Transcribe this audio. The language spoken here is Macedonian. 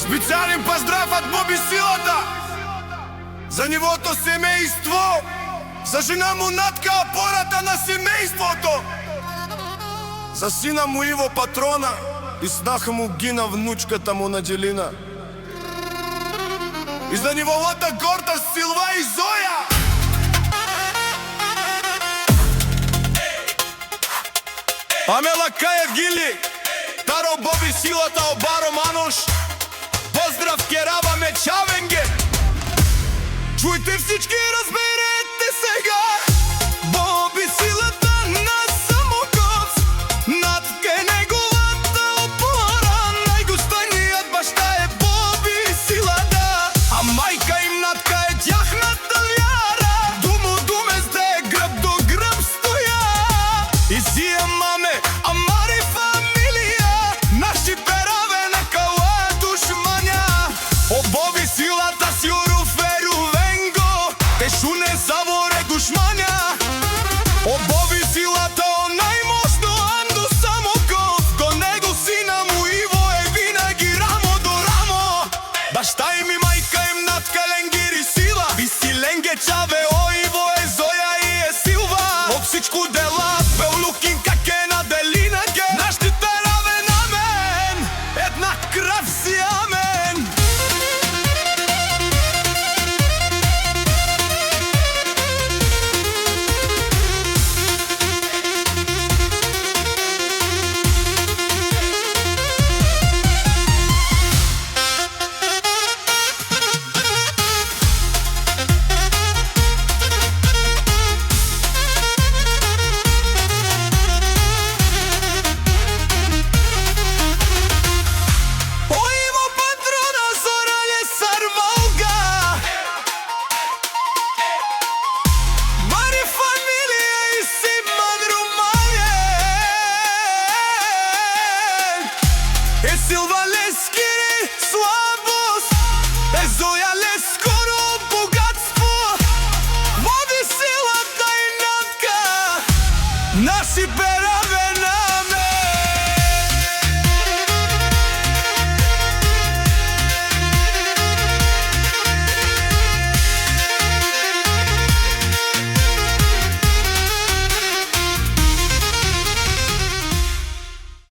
Специјален поздрав од Боби Силата за нивото семејство, за жена му Натка, опората на семејството, за сина му Иво Патрона и снаха му Гина, внучката му Наđелина, и за нивовата горда Силва и Зоја. Амела Каев Гили, Таро Боби Силата, Обаро Мануш, поздрав Керава Мечавенге. Чуйте всички, разберете сега, Боби Силата на самокос, Натка е неговата опора, најдостойниот баща е Боби Силата, а мајка им Натка е тяхната вяра, думо думес да е гръб до гръб стоя. И сија маме, амари фамилија, наши пераве на кала душмања. О Боби Силата си уруферу венго, те шуне заворе душмања. О Боби Силата, о најмошно Андо Самоков, до него сина му Иво е винаги рамо до рамо. Башта им и мајка им Натка Ленгири Сила, Виси Ленге Чаве, о Иво е Зоја и е Силва. Од всичко дела Пеулукин каке на Делина ге, нашите пераве на мен, една крав си амен. Силва Лескири слабост, Зоја Лескоро богатство, Боби Силата и Натка, наши